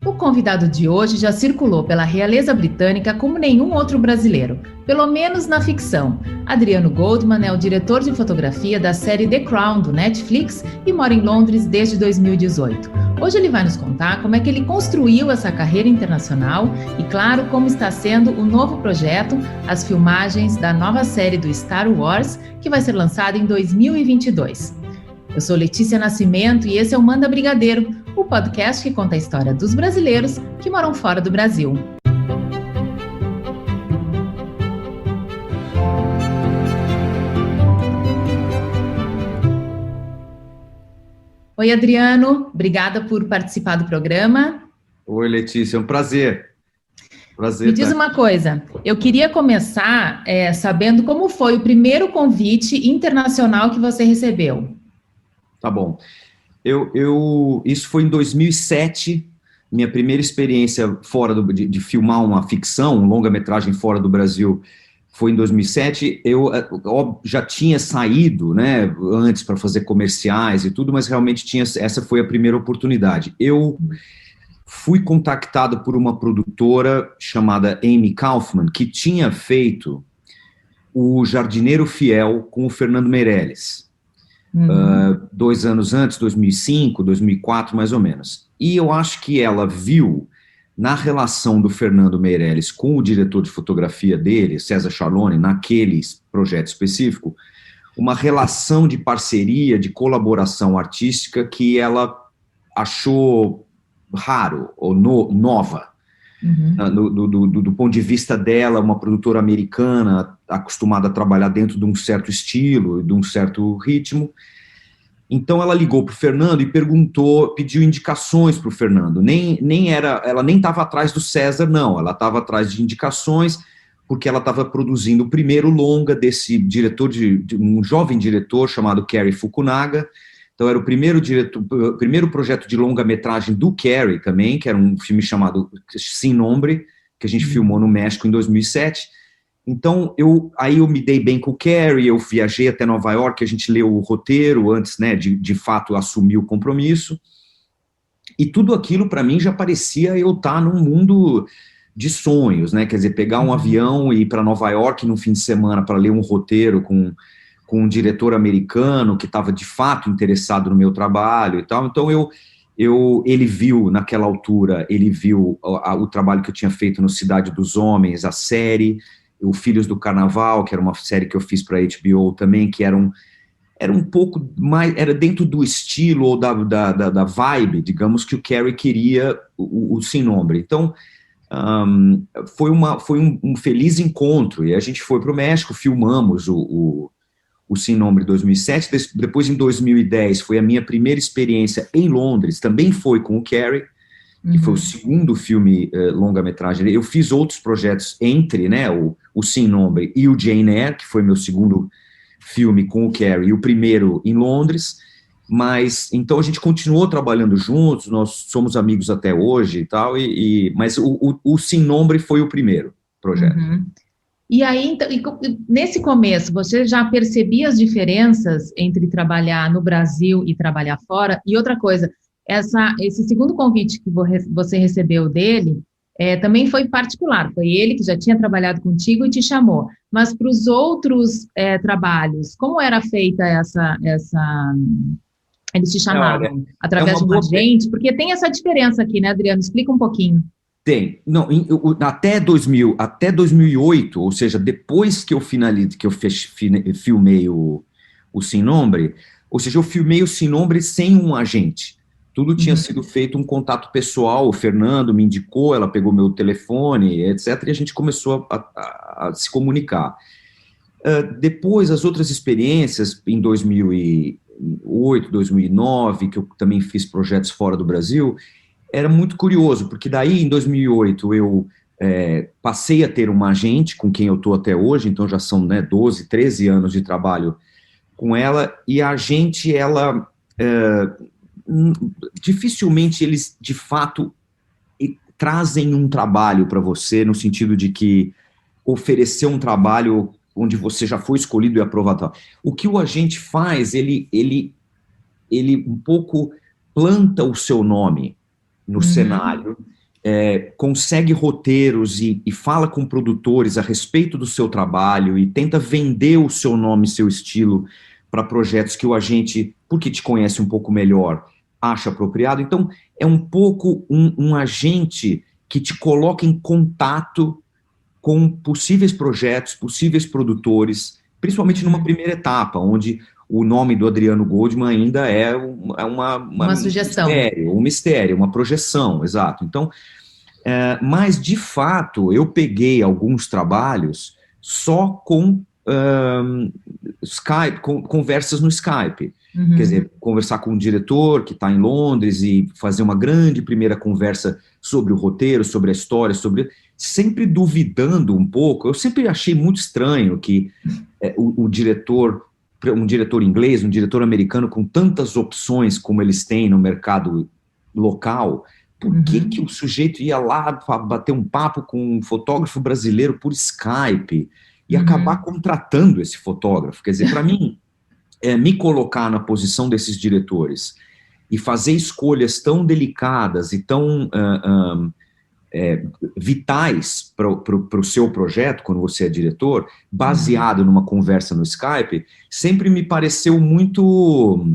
O convidado de hoje já circulou pela realeza britânica como nenhum outro brasileiro, pelo menos na ficção. Adriano Goldman é o diretor de fotografia da série The Crown, do Netflix, e mora em Londres desde 2018. Hoje ele vai nos contar como é que ele construiu essa carreira internacional e, claro, como está sendo o novo projeto, as filmagens da nova série do Star Wars, que vai ser lançada em 2022. Eu sou Letícia Nascimento e esse é o Manda Brigadeiro, o podcast que conta a história dos brasileiros que moram fora do Brasil. Oi, Adriano, obrigada por participar do programa. Oi, Letícia, é um prazer. Me diz uma coisa, eu queria começar sabendo como foi o primeiro convite internacional que você recebeu. Tá bom. Isso foi em 2007, minha primeira experiência fora de filmar uma ficção, um longa-metragem fora do Brasil, foi em 2007. Eu já tinha saído, né, antes para fazer comerciais e tudo, mas realmente essa foi a primeira oportunidade. Eu fui contactado por uma produtora chamada Amy Kaufman, que tinha feito O Jardineiro Fiel com o Fernando Meirelles. 2 anos antes, 2005, 2004, mais ou menos. E eu acho que ela viu, na relação do Fernando Meirelles com o diretor de fotografia dele, César Charlone, naquele projeto específico, uma relação de parceria, de colaboração artística que ela achou raro ou nova. Do ponto de vista dela, uma produtora americana acostumada a trabalhar dentro de um certo estilo, de um certo ritmo. Então ela ligou para o Fernando e pediu indicações para o Fernando. Ela nem estava atrás do César, não. Ela estava atrás de indicações porque ela estava produzindo o primeiro longa desse diretor, um jovem diretor chamado Cary Fukunaga. Então era o primeiro projeto de longa-metragem do Cary também, que era um filme chamado Sem Nombre, que a gente filmou no México em 2007. Então aí eu me dei bem com o Cary, eu viajei até Nova York, a gente leu o roteiro antes, né, de fato assumir o compromisso. E tudo aquilo para mim já parecia eu estar num mundo de sonhos, né? Quer dizer, pegar um avião e ir para Nova York no fim de semana para ler um roteiro com um diretor americano que estava de fato interessado no meu trabalho e tal. Então ele viu, naquela altura, o trabalho que eu tinha feito no Cidade dos Homens, a série, o Filhos do Carnaval, que era uma série que eu fiz para a HBO também, que era um pouco mais, era dentro do estilo ou da vibe, digamos, que o Cary queria, o Sem Nombre. Então, foi um feliz encontro, e a gente foi para o México, filmamos o Sem Nombre 2007, depois em 2010 foi a minha primeira experiência em Londres, também foi com o Cary, que foi o segundo filme longa-metragem. Eu fiz outros projetos entre, né, o Sem Nombre e o Jane Eyre, que foi meu segundo filme com o Cary, e o primeiro em Londres, mas então a gente continuou trabalhando juntos, nós somos amigos até hoje e tal, mas o Sem Nombre foi o primeiro projeto. E aí, então, nesse começo, você já percebia as diferenças entre trabalhar no Brasil e trabalhar fora? E outra coisa, esse segundo convite que você recebeu dele também foi particular, foi ele que já tinha trabalhado contigo e te chamou. Mas para os outros trabalhos, como era feita essa eles te chamavam através de um agente? Porque tem essa diferença aqui, né, Adriano? Explica um pouquinho. Tem. Não, até 2008, ou seja, depois que eu filmei o Sem Nombre, ou seja, eu filmei o Sem Nombre sem um agente. Tudo tinha sido feito um contato pessoal, o Fernando me indicou, ela pegou meu telefone, etc., e a gente começou a se comunicar. Depois, as outras experiências, em 2008, 2009, que eu também fiz projetos fora do Brasil, era muito curioso, porque daí, em 2008, eu passei a ter uma agente com quem eu estou até hoje, então já são 12, 13 anos de trabalho com ela, e a agente, ela... dificilmente eles, de fato, trazem um trabalho para você, no sentido de que oferecer um trabalho onde você já foi escolhido e aprovado. O que o agente faz, ele um pouco planta o seu nome no cenário consegue roteiros e fala com produtores a respeito do seu trabalho e tenta vender o seu nome, seu estilo para projetos que o agente, porque te conhece um pouco melhor, acha apropriado. Então, é um pouco um agente que te coloca em contato com possíveis projetos, possíveis produtores, principalmente numa primeira etapa, onde o nome do Adriano Goldman ainda é uma sugestão. Um mistério, uma projeção, exato. Então, mas, de fato, eu peguei alguns trabalhos só com Skype, com conversas no Skype. Quer dizer, conversar com um diretor que está em Londres e fazer uma grande primeira conversa sobre o roteiro, sobre a história, sempre duvidando um pouco. Eu sempre achei muito estranho que um diretor inglês, um diretor americano, com tantas opções como eles têm no mercado local, por que o sujeito ia lá bater um papo com um fotógrafo brasileiro por Skype e acabar contratando esse fotógrafo? Quer dizer, para mim, me colocar na posição desses diretores e fazer escolhas tão delicadas e tão vitais para o seu projeto, quando você é diretor, baseado numa conversa no Skype, sempre me pareceu muito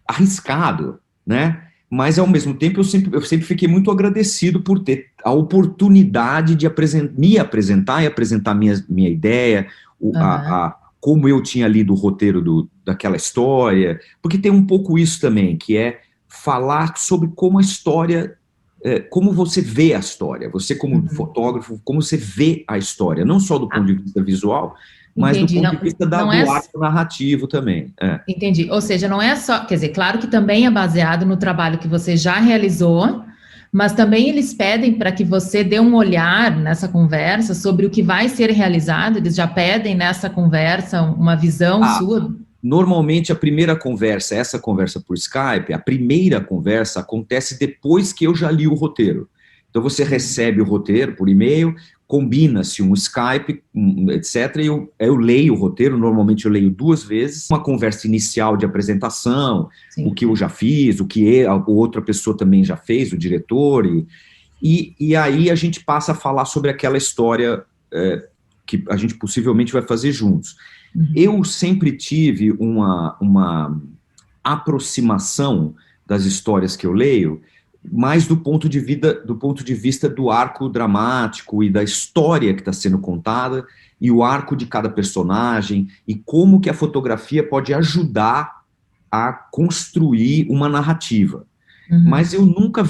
arriscado, né? Mas, ao mesmo tempo, eu sempre fiquei muito agradecido por ter a oportunidade de me apresentar e apresentar minha ideia, como eu tinha lido o roteiro daquela história, porque tem um pouco isso também, que é falar sobre como a história, como você vê a história, você como fotógrafo, como você vê a história, não só do ponto de vista visual, mas do ponto de vista do arco narrativo também. Entendi, ou seja, não é só, quer dizer, claro que também é baseado no trabalho que você já realizou, mas também eles pedem para que você dê um olhar nessa conversa sobre o que vai ser realizado, eles já pedem nessa conversa uma visão sua? Normalmente a primeira conversa, essa conversa por Skype, a primeira conversa acontece depois que eu já li o roteiro. Então você recebe o roteiro por e-mail, combina-se um Skype, etc. E eu leio o roteiro, normalmente eu leio 2 vezes, uma conversa inicial de apresentação, o que eu já fiz, o que a outra pessoa também já fez, o diretor, e aí a gente passa a falar sobre aquela história que a gente possivelmente vai fazer juntos. Eu sempre tive uma aproximação das histórias que eu leio, mais do ponto de vista do arco dramático e da história que está sendo contada, e o arco de cada personagem, e como que a fotografia pode ajudar a construir uma narrativa. Mas eu nunca,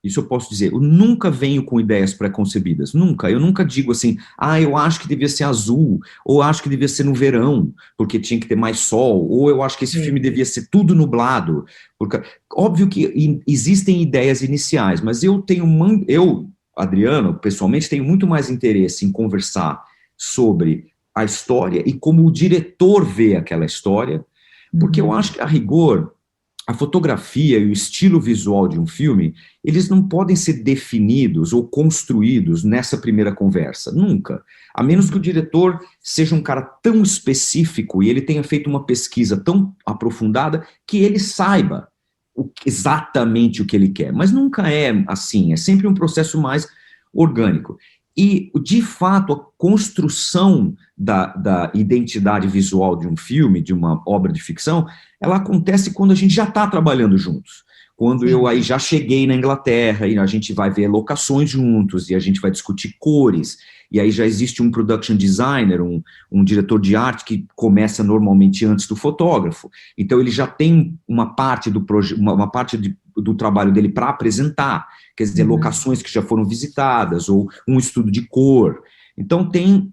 isso eu posso dizer, eu nunca venho com ideias pré-concebidas, eu nunca digo assim, eu acho que devia ser azul, ou acho que devia ser no verão, porque tinha que ter mais sol, ou eu acho que esse filme devia ser tudo nublado, porque, óbvio que existem ideias iniciais, mas eu, Adriano, pessoalmente, tenho muito mais interesse em conversar sobre a história e como o diretor vê aquela história, porque eu acho que, a rigor, a fotografia e o estilo visual de um filme, eles não podem ser definidos ou construídos nessa primeira conversa, nunca. A menos que o diretor seja um cara tão específico e ele tenha feito uma pesquisa tão aprofundada que ele saiba exatamente o que ele quer. Mas nunca é assim, é sempre um processo mais orgânico. E, de fato, a construção da identidade visual de um filme, de uma obra de ficção, ela acontece quando a gente já está trabalhando juntos. Quando eu aí já cheguei na Inglaterra e a gente vai ver locações juntos e a gente vai discutir cores, e aí já existe um production designer, um diretor de arte que começa normalmente antes do fotógrafo. Então ele já tem uma parte do trabalho dele para apresentar, quer dizer, locações que já foram visitadas, ou um estudo de cor. Então tem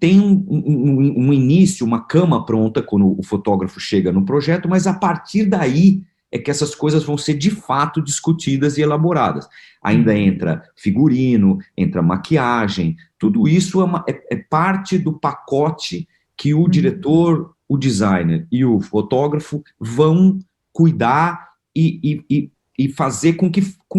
um início, uma cama pronta quando o fotógrafo chega no projeto, mas a partir daí é que essas coisas vão ser de fato discutidas e elaboradas. Ainda entra figurino, entra maquiagem, tudo isso é parte do pacote que o diretor, o designer e o fotógrafo vão cuidar e fazer com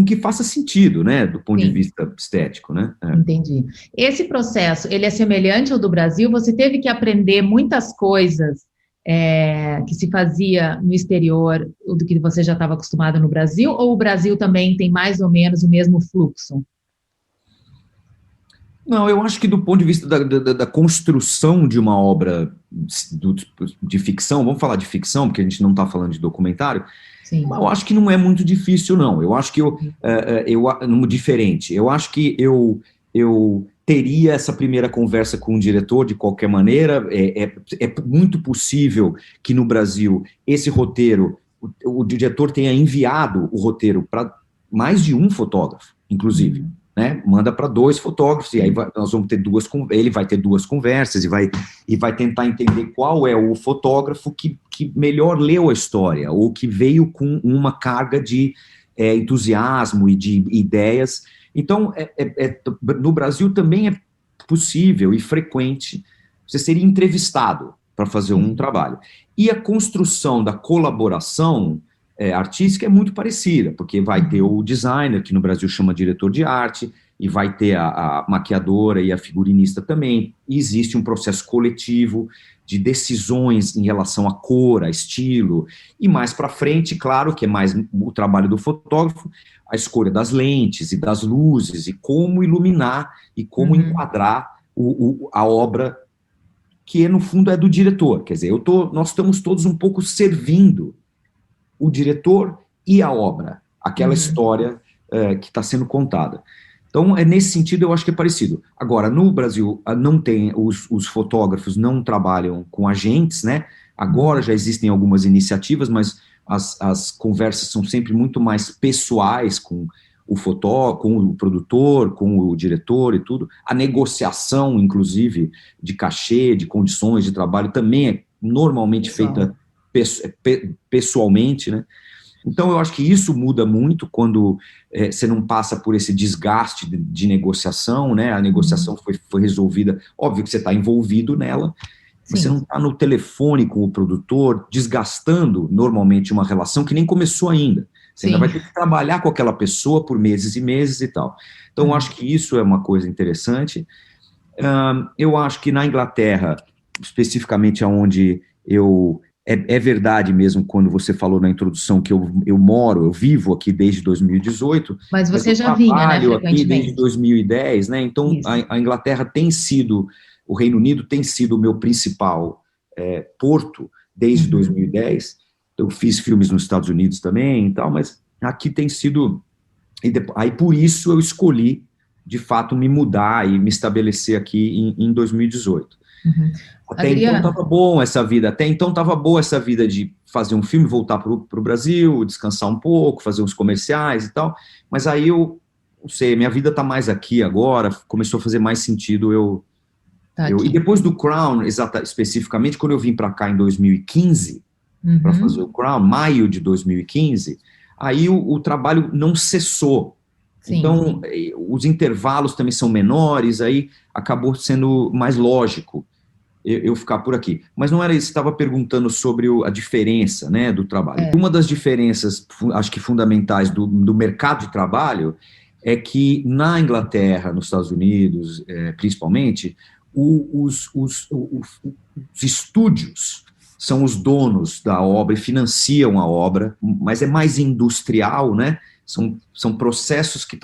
que faça sentido, né, do ponto de vista estético, né? Entendi. Esse processo, ele é semelhante ao do Brasil? Você teve que aprender muitas coisas que se fazia no exterior do que você já estava acostumado no Brasil, ou o Brasil também tem mais ou menos o mesmo fluxo? Não, eu acho que do ponto de vista da construção de uma obra de ficção, vamos falar de ficção, porque a gente não está falando de documentário, Sim. eu acho que não é muito difícil, não. Eu acho que diferente. Eu acho que eu teria essa primeira conversa com o diretor de qualquer maneira. É muito possível que no Brasil esse roteiro, o diretor tenha enviado o roteiro para mais de um fotógrafo, inclusive. Né? Manda para 2 fotógrafos, e aí nós vamos ter ele vai ter 2 conversas e vai tentar entender qual é o fotógrafo que melhor leu a história, ou que veio com uma carga de entusiasmo e de ideias. Então, no Brasil também é possível e frequente você ser entrevistado para fazer um trabalho. E a construção da colaboração artística é muito parecida, porque vai ter o designer, que no Brasil chama diretor de arte, e vai ter a maquiadora e a figurinista também. E existe um processo coletivo de decisões em relação a cor, a estilo, e mais para frente, claro, que é mais o trabalho do fotógrafo, a escolha das lentes e das luzes, e como iluminar, e como enquadrar a obra, que no fundo é do diretor. Quer dizer, nós estamos todos um pouco servindo o diretor e a obra, aquela história que está sendo contada. Então, nesse sentido, eu acho que é parecido. Agora, no Brasil, não tem, os fotógrafos não trabalham com agentes, né? Agora já existem algumas iniciativas, mas as conversas são sempre muito mais pessoais com o fotógrafo, com o produtor, com o diretor e tudo. A negociação, inclusive, de cachê, de condições de trabalho, também é normalmente feita pessoalmente, né? Então, eu acho que isso muda muito quando você não passa por esse desgaste de negociação, né? A negociação foi resolvida, óbvio que você está envolvido nela, mas você não está no telefone com o produtor, desgastando normalmente uma relação que nem começou ainda. Você ainda vai ter que trabalhar com aquela pessoa por meses e meses e tal. Então, eu acho que isso é uma coisa interessante. Eu acho que na Inglaterra, especificamente onde é verdade mesmo, quando você falou na introdução que eu vivo aqui desde 2018. Mas você já vinha, né, frequentemente? Aqui desde 2010, né? Então, a Inglaterra o Reino Unido tem sido o meu principal porto desde 2010. Eu fiz filmes nos Estados Unidos também e tal, mas aqui tem sido... Aí, por isso, eu escolhi, de fato, me mudar e me estabelecer aqui em 2018. Até então estava boa essa vida de fazer um filme, voltar para o Brasil, descansar um pouco, fazer uns comerciais e tal, mas aí eu não sei, minha vida está mais aqui agora, começou a fazer mais sentido e depois do Crown, especificamente, quando eu vim para cá em 2015, para fazer o Crown, maio de 2015, aí o trabalho não cessou. Então, os intervalos também são menores, aí acabou sendo mais lógico eu ficar por aqui. Mas não era isso, você estava perguntando sobre a diferença, né, do trabalho. Uma das diferenças, acho que fundamentais do mercado de trabalho é que na Inglaterra, nos Estados Unidos, principalmente, os estúdios são os donos da obra e financiam a obra, mas é mais industrial, né? São processos que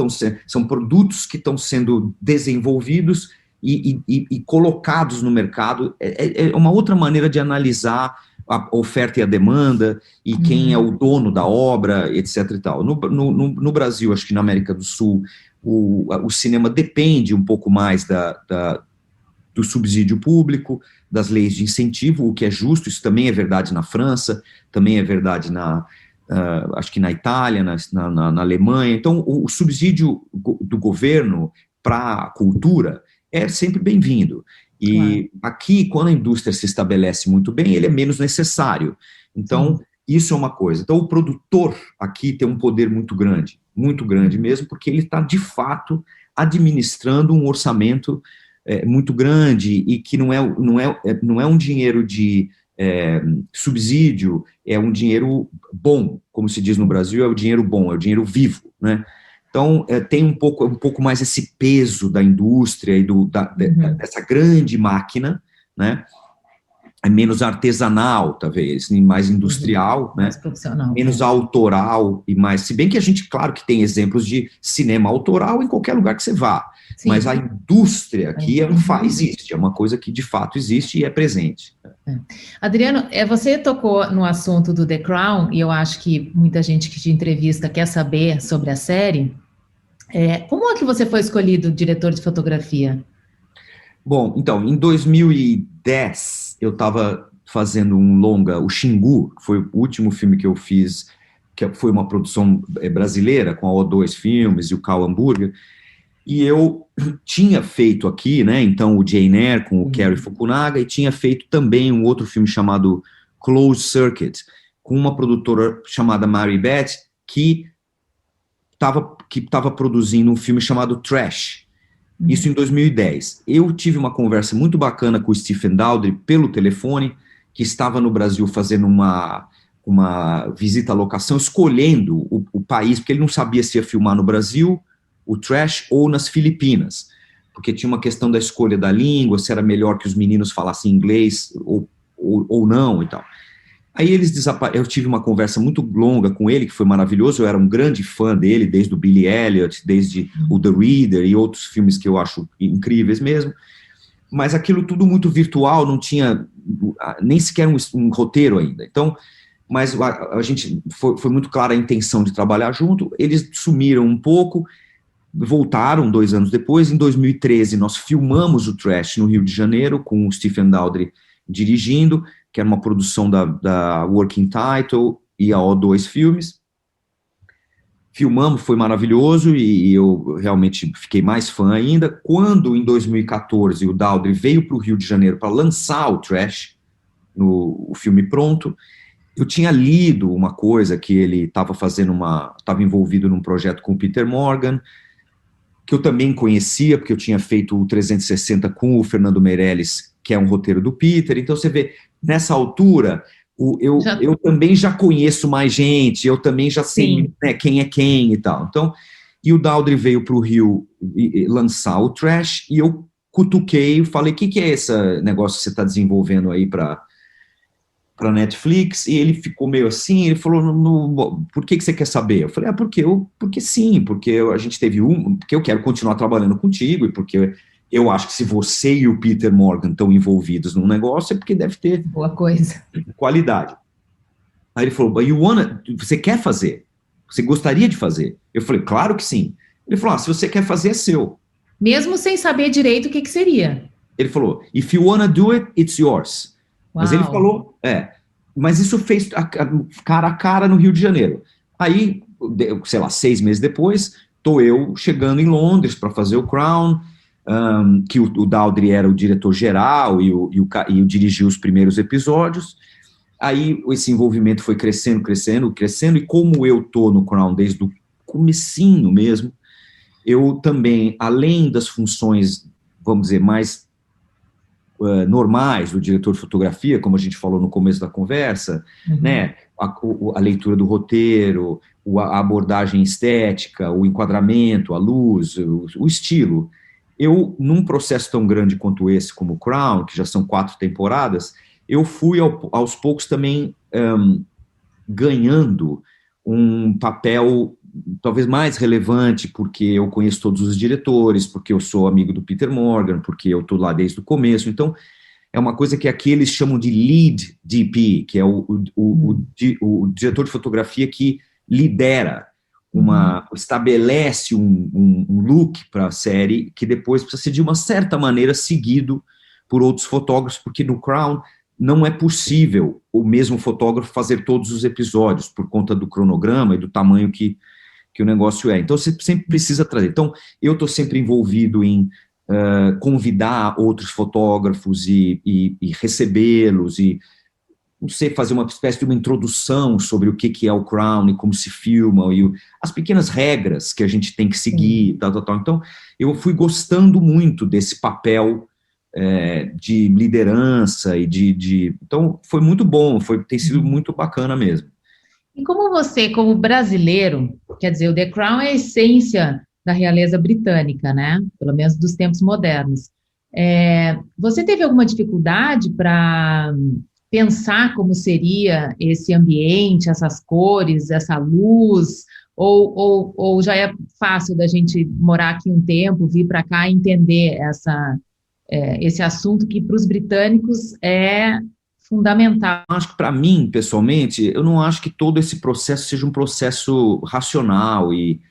são produtos que estão sendo desenvolvidos e colocados no mercado. É uma outra maneira de analisar a oferta e a demanda, e quem é o dono da obra, etc. e tal. No Brasil, acho que na América do Sul, o cinema depende um pouco mais do subsídio público, das leis de incentivo, o que é justo. Isso também é verdade na França, também é verdade acho que na Itália, na Alemanha. Então, o subsídio do governo para a cultura é sempre bem-vindo. E aqui, quando a indústria se estabelece muito bem, ele é menos necessário. Então, isso é uma coisa. Então, o produtor aqui tem um poder muito grande mesmo, porque ele está, de fato, administrando um orçamento muito grande, e que não é um dinheiro de subsídio, é um dinheiro bom, como se diz no Brasil, é o dinheiro bom, é o dinheiro vivo, né? Então, tem um pouco mais esse peso da indústria e dessa grande máquina, né? é menos artesanal, talvez, e mais industrial, né? Mais profissional. Menos autoral e mais... Se bem que a gente, claro que tem exemplos de cinema autoral em qualquer lugar que você vá, Sim. Mas a indústria aqui existe, é uma coisa que de fato existe e é presente. Adriano, você tocou no assunto do The Crown, e eu acho que muita gente que te entrevista quer saber sobre a série. Como é que você foi escolhido diretor de fotografia? Bom, então, em 2010, eu estava fazendo um longa, o Xingu, que foi o último filme que eu fiz, que foi uma produção brasileira, com a O2 Filmes e o Cal Hamburger, e eu tinha feito aqui, né, então, o Jane Eyre com o Cary Fukunaga, e tinha feito também um outro filme chamado Closed Circuit, com uma produtora chamada Mary Beth, que estava produzindo um filme chamado Trash, isso em 2010. Eu tive uma conversa muito bacana com o Stephen Daldry pelo telefone, que estava no Brasil fazendo uma visita à locação, escolhendo o país, porque ele não sabia se ia filmar no Brasil, o Trash, ou nas Filipinas, porque tinha uma questão da escolha da língua, se era melhor que os meninos falassem inglês ou não e tal. Aí eu tive uma conversa muito longa com ele, que foi maravilhoso, eu era um grande fã dele, desde o Billy Elliot, desde o The Reader e outros filmes que eu acho incríveis mesmo, mas aquilo tudo muito virtual, não tinha nem sequer um roteiro ainda. Então, mas a gente foi muito clara a intenção de trabalhar junto, eles sumiram um pouco, voltaram 2 anos depois. Em 2013 nós filmamos o Trash no Rio de Janeiro, com o Stephen Daldry dirigindo, que era uma produção da Working Title e a O2 Filmes. Filmamos, foi maravilhoso, e eu realmente fiquei mais fã ainda. Quando, em 2014, o Daldry veio para o Rio de Janeiro para lançar o Trash, o filme pronto, eu tinha lido uma coisa que ele estava envolvido num projeto com o Peter Morgan, que eu também conhecia, porque eu tinha feito o 360 com o Fernando Meirelles, que é um roteiro do Peter. Então você vê, nessa altura, eu também já conheço mais gente, eu também já sei, né, quem é quem e tal. Então, e o Daldry veio para o Rio lançar o Trash, e eu cutuquei, falei, o que é esse negócio que você está desenvolvendo aí para Netflix? E ele ficou meio assim, ele falou, por que você quer saber? Eu falei, porque sim, porque a gente teve porque eu quero continuar trabalhando contigo, e porque eu acho que se você e o Peter Morgan estão envolvidos num negócio, é porque deve ter boa coisa, qualidade. Aí ele falou, você quer fazer? Você gostaria de fazer? Eu falei, claro que sim. Ele falou, se você quer fazer, é seu. Mesmo sem saber direito o que seria. Ele falou, if you wanna do it, it's yours. Uau. Mas ele falou, mas isso fez cara a cara no Rio de Janeiro. Aí, sei lá, 6 meses depois, estou eu chegando em Londres para fazer o Crown, que o Daldry era o diretor-geral e o dirigiu os primeiros episódios. Aí esse envolvimento foi crescendo, e como eu estou no Crown desde o comecinho mesmo, eu também, além das funções, vamos dizer, mais normais do diretor de fotografia, como a gente falou no começo da conversa, né, a leitura do roteiro, a abordagem estética, o enquadramento, a luz, o estilo. Eu, num processo tão grande quanto esse, como o Crown, que já são 4 temporadas, eu fui aos poucos também ganhando um papel talvez mais relevante, porque eu conheço todos os diretores, porque eu sou amigo do Peter Morgan, porque eu estou lá desde o começo. Então, é uma coisa que aqui eles chamam de lead DP, que é o diretor de fotografia que lidera, estabelece um look para a série, que depois precisa ser, de uma certa maneira, seguido por outros fotógrafos, porque no Crown não é possível o mesmo fotógrafo fazer todos os episódios, por conta do cronograma e do tamanho que o negócio é. Então, você sempre precisa trazer. Então, eu estou sempre envolvido em convidar outros fotógrafos e recebê-los, e, não sei, fazer uma espécie de uma introdução sobre o que é o Crown e como se filma, e as pequenas regras que a gente tem que seguir, tal. Então, eu fui gostando muito desse papel de liderança e então, foi muito bom, tem sido muito bacana mesmo. E como você, como brasileiro, quer dizer, o The Crown é a essência da realeza britânica, né? Pelo menos dos tempos modernos. Você teve alguma dificuldade para pensar como seria esse ambiente, essas cores, essa luz? Ou já é fácil da gente morar aqui um tempo, vir para cá e entender esse assunto que para os britânicos é fundamental? Acho que para mim, pessoalmente, eu não acho que todo esse processo seja um processo racional e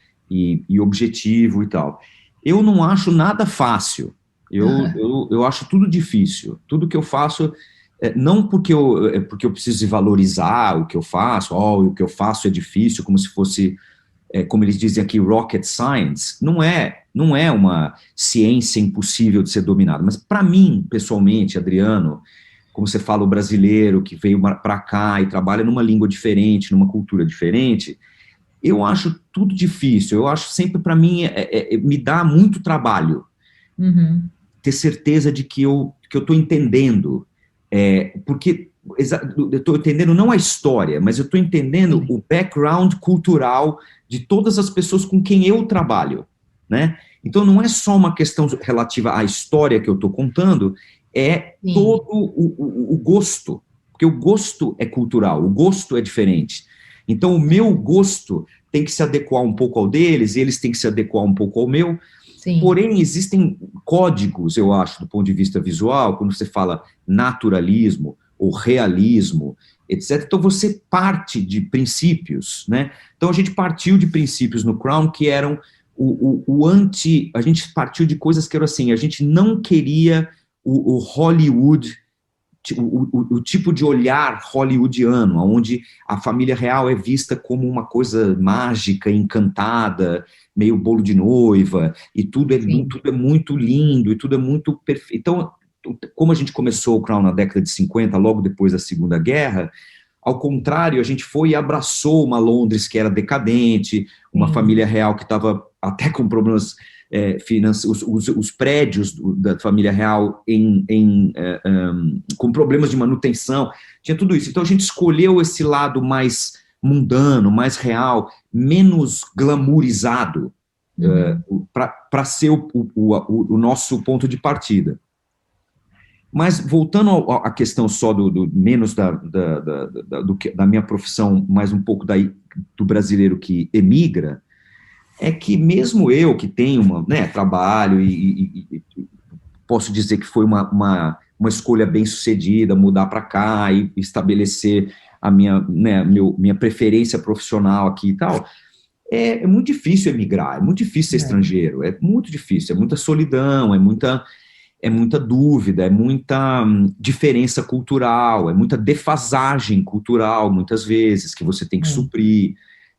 objetivo e tal. Eu não acho nada fácil. Eu acho tudo difícil. Tudo que eu faço, não porque eu preciso valorizar o que eu faço, o que eu faço é difícil, como se fosse, como eles dizem aqui, rocket science. Não é uma ciência impossível de ser dominada. Mas para mim, pessoalmente, Adriano, como você fala, o brasileiro que veio para cá e trabalha numa língua diferente, numa cultura diferente, eu acho tudo difícil. Eu acho sempre, para mim, me dá muito trabalho ter certeza de que eu estou entendendo. Porque eu estou entendendo não a história, mas eu estou entendendo o background cultural de todas as pessoas com quem eu trabalho, né? Então, não é só uma questão relativa à história que eu estou contando, todo o gosto, porque o gosto é cultural, o gosto é diferente. Então, o meu gosto tem que se adequar um pouco ao deles, e eles têm que se adequar um pouco ao meu. Sim. Porém, existem códigos, eu acho, do ponto de vista visual, quando você fala naturalismo ou realismo, etc. Então, você parte de princípios, né? Então, a gente partiu de princípios no Crown que eram a gente partiu de coisas que eram assim, a gente não queria o Hollywood, o tipo de olhar hollywoodiano, onde a família real é vista como uma coisa mágica, encantada, meio bolo de noiva, e tudo é muito lindo, e tudo é muito perfeito. Então, como a gente começou o Crown na década de 50, logo depois da Segunda Guerra, ao contrário, a gente foi e abraçou uma Londres que era decadente, uma família real que estava até com problemas os prédios da família real com problemas de manutenção, tinha tudo isso. Então a gente escolheu esse lado mais mundano, mais real, menos glamourizado, para ser o nosso ponto de partida. Mas voltando à questão só menos da minha profissão, mais um pouco do brasileiro que emigra, é que mesmo eu que tenho trabalho e posso dizer que foi uma escolha bem sucedida, mudar para cá e estabelecer a minha preferência profissional aqui e tal, é muito difícil emigrar, é muito difícil ser estrangeiro, é muito difícil, é muita solidão, é muita dúvida, é muita diferença cultural, é muita defasagem cultural, muitas vezes, que você tem que suprir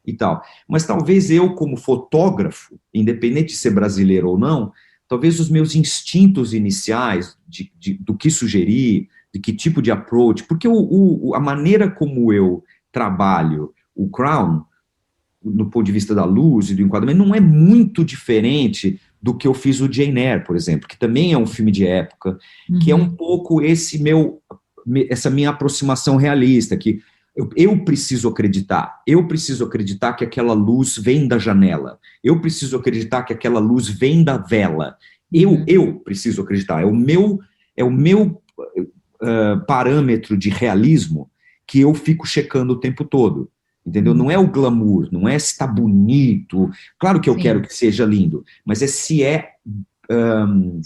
e tal. Mas talvez eu, como fotógrafo, independente de ser brasileiro ou não, talvez os meus instintos iniciais do que sugerir, de que tipo de approach, porque a maneira como eu trabalho o Crown, do ponto de vista da luz e do enquadramento, não é muito diferente do que eu fiz o Jane Eyre, por exemplo, que também é um filme de época, que é um pouco essa minha aproximação realista, que eu preciso acreditar que aquela luz vem da janela, eu preciso acreditar que aquela luz vem da vela, eu preciso acreditar, é o meu parâmetro de realismo que eu fico checando o tempo todo, entendeu? Não é o glamour, não é se está bonito, claro que eu quero que seja lindo, mas se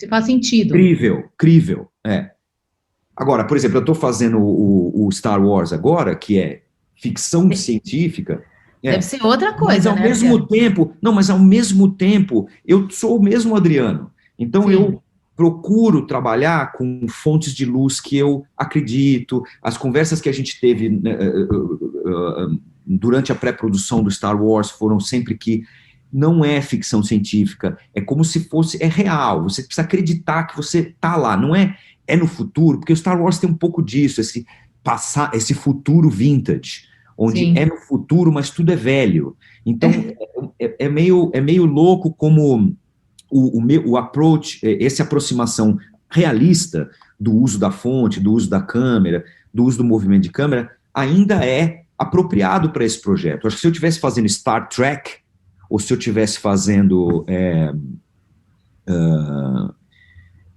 faz sentido. Crível, Agora, por exemplo, eu estou fazendo o Star Wars agora, que é ficção científica. Deve ser outra coisa, mas ao mesmo tempo, eu sou o mesmo Adriano. Então, eu procuro trabalhar com fontes de luz que eu acredito. As conversas que a gente teve durante a pré-produção do Star Wars foram sempre que não é ficção científica, é como se fosse, é real, você precisa acreditar que você está lá, não é no futuro, porque o Star Wars tem um pouco disso, esse futuro vintage, onde é no futuro, mas tudo é velho. Então, é meio louco como o approach, essa aproximação realista do uso da fonte, do uso da câmera, do uso do movimento de câmera, ainda é apropriado para esse projeto. Acho que se eu estivesse fazendo Star Trek, ou se eu estivesse fazendo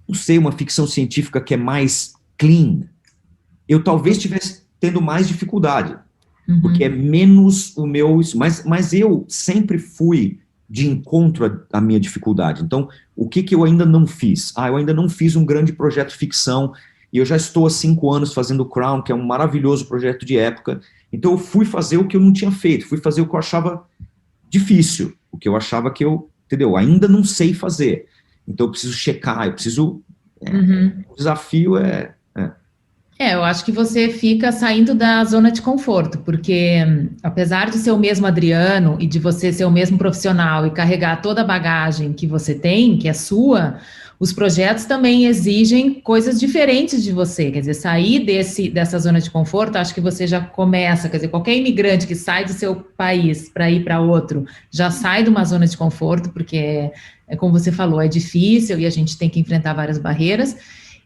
não sei, uma ficção científica que é mais clean, eu talvez estivesse tendo mais dificuldade, porque é menos o meu... Mas eu sempre fui de encontro à minha dificuldade. Então, o que eu ainda não fiz? Eu ainda não fiz um grande projeto de ficção, e eu já estou há 5 anos fazendo o Crown, que é um maravilhoso projeto de época. Então, eu fui fazer o que eu não tinha feito, fui fazer o que eu achava difícil, o que eu achava que eu, entendeu? Ainda não sei fazer. Então, eu preciso checar, eu preciso... O desafio eu acho que você fica saindo da zona de conforto, porque apesar de ser o mesmo Adriano e de você ser o mesmo profissional e carregar toda a bagagem que você tem, que é sua, os projetos também exigem coisas diferentes de você. Quer dizer, sair dessa zona de conforto, acho que você já começa, quer dizer, qualquer imigrante que sai do seu país para ir para outro, já sai de uma zona de conforto, porque como você falou, é difícil e a gente tem que enfrentar várias barreiras.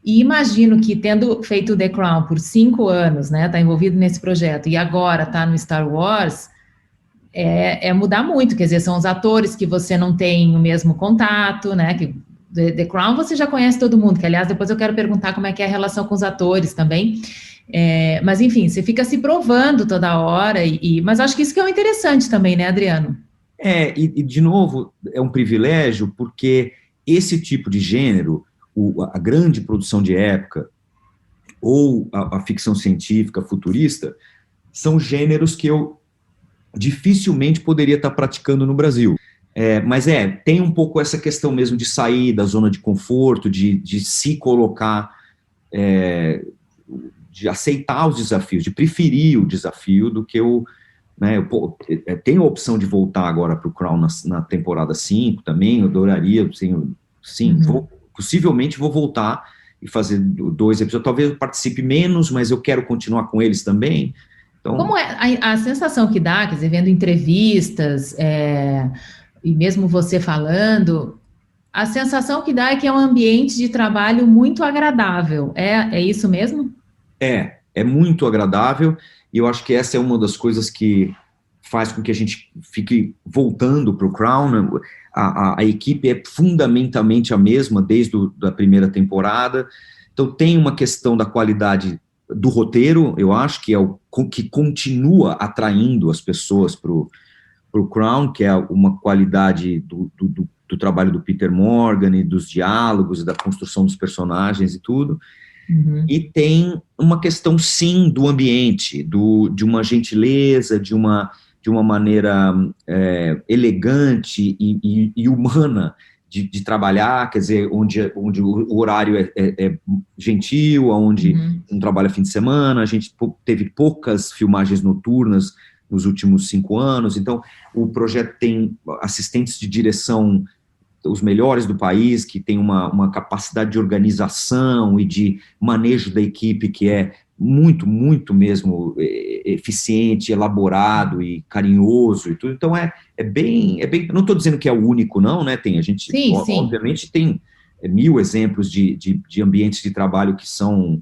E imagino que, tendo feito The Crown por 5 anos, né, tá envolvido nesse projeto, e agora tá no Star Wars, é mudar muito, quer dizer, são os atores que você não tem o mesmo contato, né, que The Crown você já conhece todo mundo, que, aliás, depois eu quero perguntar como é que é a relação com os atores também, mas, enfim, você fica se provando toda hora, mas acho que isso que é o interessante também, né, Adriano? E, de novo, é um privilégio, porque esse tipo de gênero, a grande produção de época, ou a ficção científica futurista, são gêneros que eu dificilmente poderia estar praticando no Brasil. Mas tem um pouco essa questão mesmo de sair da zona de conforto, de se colocar, de aceitar os desafios, de preferir o desafio do que eu tenho a opção de voltar agora para o Crown na temporada 5 também, eu adoraria, sim, possivelmente vou voltar e fazer 2 episódios, talvez eu participe menos, mas eu quero continuar com eles também. Então... Como é a sensação que dá, quer dizer, vendo entrevistas, e mesmo você falando, a sensação que dá é que é um ambiente de trabalho muito agradável, é isso mesmo? É muito agradável, e eu acho que essa é uma das coisas que faz com que a gente fique voltando para o Crown. A equipe é fundamentalmente a mesma desde a primeira temporada, então tem uma questão da qualidade do roteiro, eu acho que é o que continua atraindo as pessoas para o Crown, que é uma qualidade do trabalho do Peter Morgan, e dos diálogos, e da construção dos personagens e tudo. E tem uma questão, sim, do ambiente, de uma gentileza, de uma maneira elegante e humana de trabalhar, quer dizer, onde o horário é gentil, onde não trabalha fim de semana, a gente teve poucas filmagens noturnas nos últimos 5 anos, então o projeto tem assistentes de direção, os melhores do país, que tem uma capacidade de organização e de manejo da equipe que é muito, muito mesmo eficiente, elaborado e carinhoso e tudo. Então é bem, não estou dizendo que é o único, não, né? A gente, obviamente, tem 1000 exemplos de ambientes de trabalho que são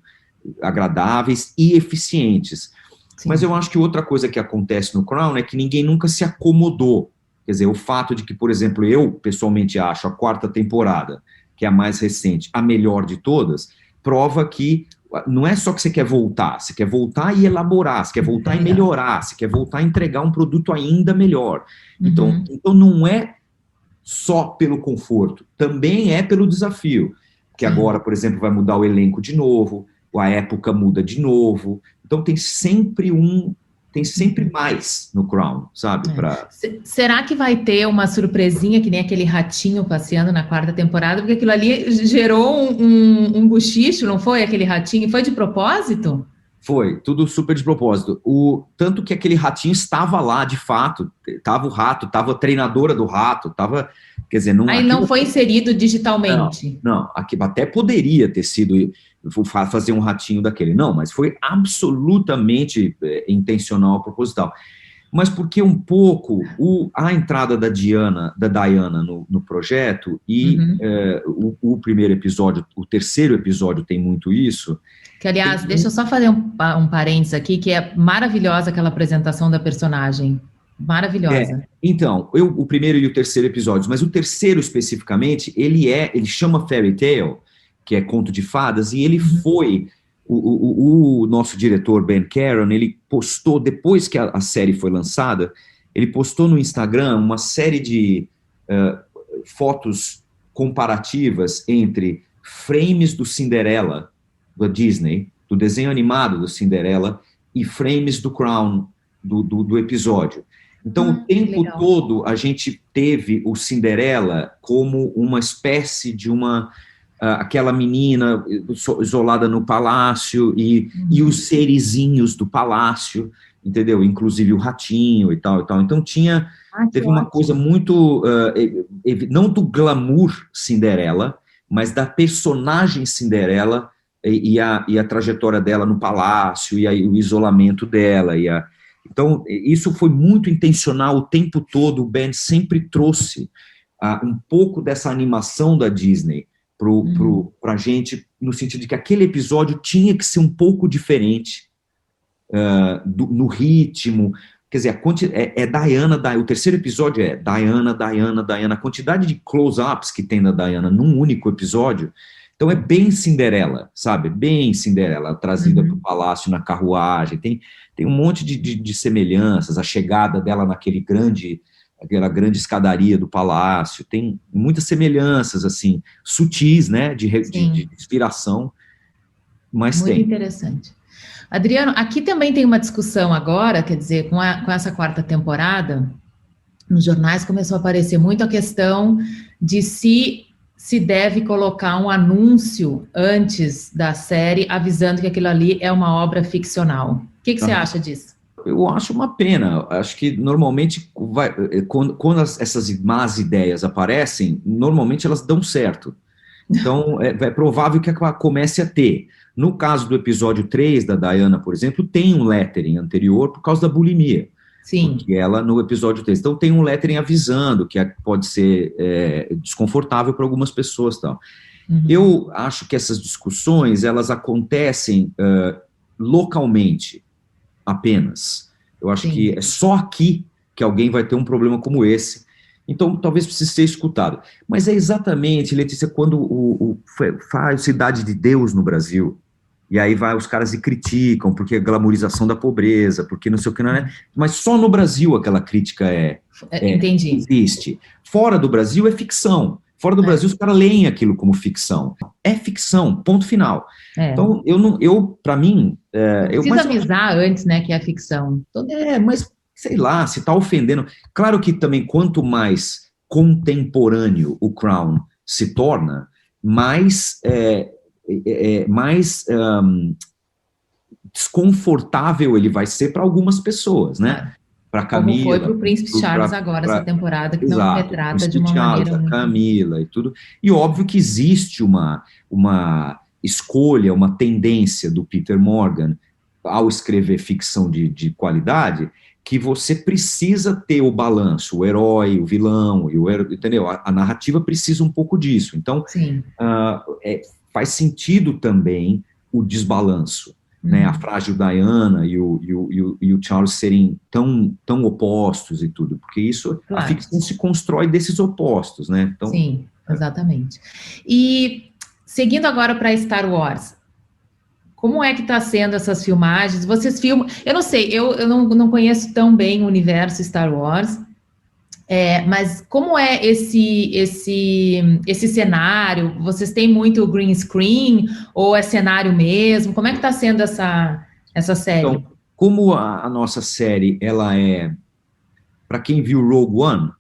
agradáveis e eficientes. Sim. Mas eu acho que outra coisa que acontece no Crown é que ninguém nunca se acomodou. Quer dizer, o fato de que, por exemplo, eu pessoalmente acho a 4ª temporada, que é a mais recente, a melhor de todas, prova que não é só que você quer voltar e elaborar, você quer voltar e melhorar, você quer voltar a entregar um produto ainda melhor. Então não é só pelo conforto, também é pelo desafio, que agora, por exemplo, vai mudar o elenco de novo, a época muda de novo, então tem sempre mais no Crown, sabe? Será que vai ter uma surpresinha, que nem aquele ratinho passeando na 4ª temporada? Porque aquilo ali gerou um bochicho, não foi? Aquele ratinho, foi de propósito? Foi, tudo super de propósito. Tanto que aquele ratinho estava lá, de fato, estava o rato, estava a treinadora do rato, estava, quer dizer... Não foi inserido digitalmente? Não, até poderia ter sido... fazer um ratinho daquele. Não, mas foi absolutamente intencional, proposital. Mas porque um pouco a entrada da Diana no projeto e o primeiro episódio, o 3º episódio tem muito isso. Que, aliás, deixa eu só fazer um parênteses aqui, que é maravilhosa aquela apresentação da personagem. Maravilhosa. Então, o primeiro e o 3º episódios, mas o 3º especificamente, ele chama Fairy Tale, que é conto de fadas, e ele foi, o nosso diretor, Ben Caron, ele postou, depois que a série foi lançada, ele postou no Instagram uma série de fotos comparativas entre frames do Cinderela, da Disney, do desenho animado do Cinderela, e frames do Crown, do episódio. Então, o tempo todo, a gente teve o Cinderela como uma espécie de aquela menina isolada no palácio e os serizinhos do palácio, entendeu? Inclusive o ratinho e tal, e tal. Então, teve uma coisa muito, não do glamour Cinderela, mas da personagem Cinderela e a trajetória dela no palácio, e aí o isolamento dela, então, isso foi muito intencional o tempo todo. O Ben sempre trouxe um pouco dessa animação da Disney para a gente, no sentido de que aquele episódio tinha que ser um pouco diferente no ritmo. Quer dizer, Diana, o terceiro episódio é Diana, Diana, Diana. A quantidade de close-ups que tem da Diana num único episódio. Então é bem Cinderela, sabe? Bem Cinderela, trazida para o palácio na carruagem. Tem um monte de semelhanças, a chegada dela aquela grande escadaria do palácio. Tem muitas semelhanças, assim, sutis, né? De inspiração, mas muito interessante. Adriano, aqui também tem uma discussão agora, quer dizer, com essa quarta temporada, nos jornais começou a aparecer muito a questão de se deve colocar um anúncio antes da série avisando que aquilo ali é uma obra ficcional. O que você acha disso? Eu acho uma pena. Acho que normalmente, quando essas más ideias aparecem, normalmente elas dão certo. Então, é provável que ela comece a ter. No caso do episódio 3 da Diana, por exemplo, tem um lettering anterior por causa da bulimia. Sim. Porque ela, no episódio 3, então tem um lettering avisando que pode ser desconfortável para algumas pessoas. Tal. Eu acho que essas discussões, elas acontecem localmente apenas. Eu acho que é só aqui que alguém vai ter um problema como esse. Então, talvez precise ser escutado. Mas é exatamente, Letícia, quando faz Cidade de Deus no Brasil, e aí os caras e criticam, porque é glamorização da pobreza, porque não sei o que não é. Mas só no Brasil aquela crítica Entendi. existe. Fora do Brasil é ficção. Fora do Brasil os caras leem aquilo como ficção. É ficção, ponto final. Então, para mim... Precisa avisar antes, né, que é ficção. Mas, sei lá, se está ofendendo... Claro que também, quanto mais contemporâneo o Crown se torna, mais desconfortável ele vai ser para algumas pessoas, né? Para Camila. Como foi para o Príncipe Charles agora, essa temporada, que não retrata de uma maneira muito... Camila e tudo. E óbvio que existe uma escolha, uma tendência do Peter Morgan, ao escrever ficção de qualidade, que você precisa ter o balanço, o herói, o vilão, entendeu? A narrativa precisa um pouco disso. Então, faz sentido também o desbalanço, né? A frágil Diana e o Charles serem tão opostos e tudo, porque isso, a ficção se constrói desses opostos, né? Então, sim, exatamente. E seguindo agora para Star Wars, como é que está sendo essas filmagens? Vocês filmam... Eu não sei, eu não conheço tão bem o universo Star Wars, mas como é esse cenário? Vocês têm muito green screen ou é cenário mesmo? Como é que está sendo essa série? Então, como a nossa série, ela para quem viu Rogue One,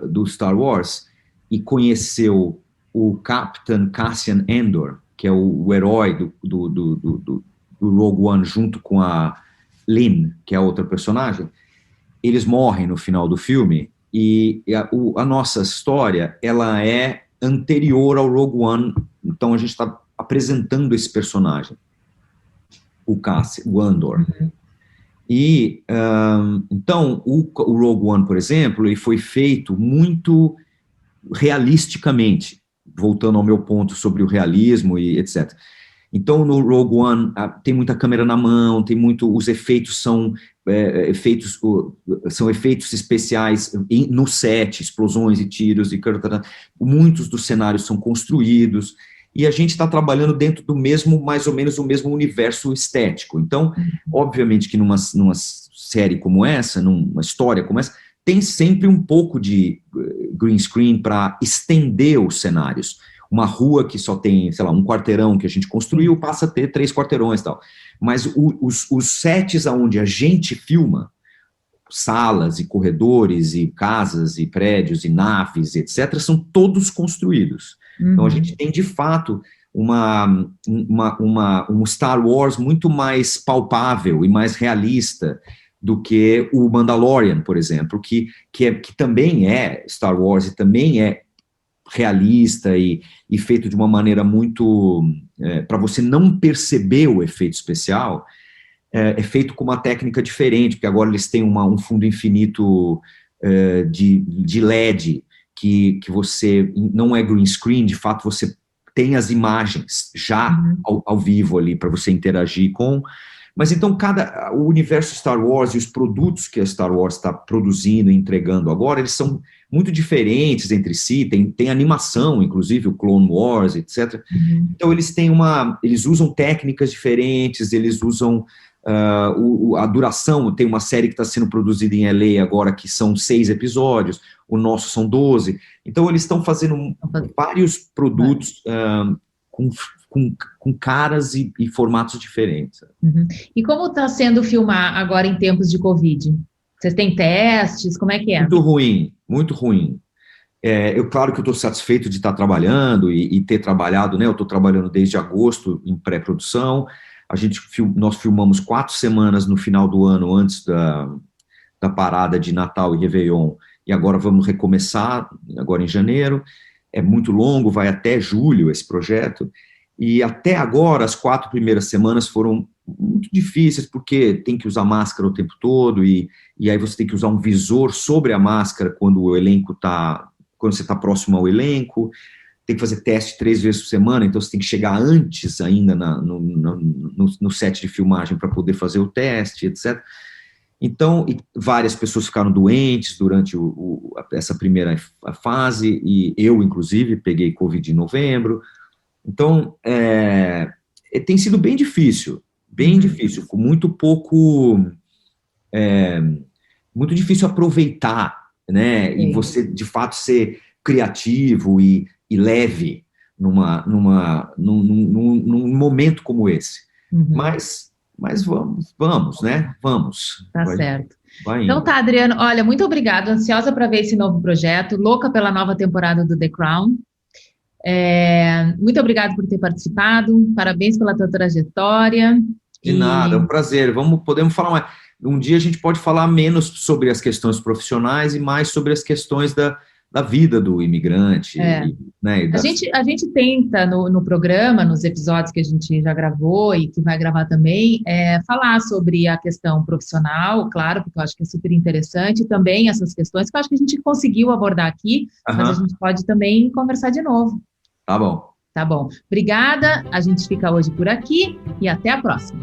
do Star Wars, e conheceu o Captain Cassian Andor, que é o herói do Rogue One, junto com a Lynn, que é a outra personagem, eles morrem no final do filme, e a nossa história, ela é anterior ao Rogue One, então a gente está apresentando esse personagem, o Andor. E, então, o Rogue One, por exemplo, ele foi feito muito realisticamente, voltando ao meu ponto sobre o realismo e etc. Então, no Rogue One, tem muita câmera na mão, os efeitos são efeitos especiais no set, explosões e tiros, muitos dos cenários são construídos, e a gente está trabalhando dentro do mesmo, mais ou menos o mesmo universo estético. Então, obviamente que numa série como essa, numa história como essa, tem sempre um pouco de green screen para estender os cenários. Uma rua que só tem, sei lá, um quarteirão que a gente construiu, passa a ter 3 quarteirões e tal. Mas os sets onde a gente filma, salas e corredores e casas e prédios e naves, etc., são todos construídos. Então a gente tem, de fato, um Star Wars muito mais palpável e mais realista do que o Mandalorian, por exemplo, que também é Star Wars e também é realista e feito de uma maneira muito... para você não perceber o efeito especial, é feito com uma técnica diferente, porque agora eles têm um fundo infinito de LED, que você não é green screen, de fato você tem as imagens já ao vivo ali para você interagir com. Mas então o universo Star Wars e os produtos que a Star Wars está produzindo e entregando agora, eles são muito diferentes entre si, tem animação, inclusive o Clone Wars, etc. Então eles usam técnicas diferentes, eles usam a duração. Tem uma série que está sendo produzida em LA agora, que são 6 episódios, o nosso são 12. Então eles estão fazendo vários produtos com caras e formatos diferentes. E como está sendo filmar agora em tempos de Covid? Vocês têm testes? Como é que é? Muito ruim, muito ruim. Claro que eu estou satisfeito de estar trabalhando e ter trabalhado, né? Eu estou trabalhando desde agosto em pré-produção. Nós filmamos 4 semanas no final do ano, antes da parada de Natal e Réveillon, e agora vamos recomeçar, agora em janeiro. É muito longo, vai até julho esse projeto, e até agora as 4 primeiras semanas foram muito difíceis, porque tem que usar máscara o tempo todo, e aí você tem que usar um visor sobre a máscara quando você está próximo ao elenco, tem que fazer teste 3 vezes por semana, então você tem que chegar antes ainda no set de filmagem para poder fazer o teste, etc. Então, várias pessoas ficaram doentes durante essa primeira fase, e eu, inclusive, peguei Covid em novembro. Então, tem sido bem difícil, com muito pouco... muito difícil aproveitar, né? E você, de fato, ser criativo e leve num momento como esse. Mas vamos, né? Vamos. Tá certo. Então tá, Adriano, olha, muito obrigada, ansiosa para ver esse novo projeto, louca pela nova temporada do The Crown. Muito obrigada por ter participado, parabéns pela tua trajetória. De nada, é um prazer. Podemos falar mais. Um dia a gente pode falar menos sobre as questões profissionais e mais sobre as questões da vida do imigrante. Né, a gente tenta, no programa, nos episódios que a gente já gravou e que vai gravar também, falar sobre a questão profissional, claro, porque eu acho que é super interessante, e também essas questões que eu acho que a gente conseguiu abordar aqui, mas a gente pode também conversar de novo. Tá bom. Tá bom. Obrigada, a gente fica hoje por aqui e até a próxima.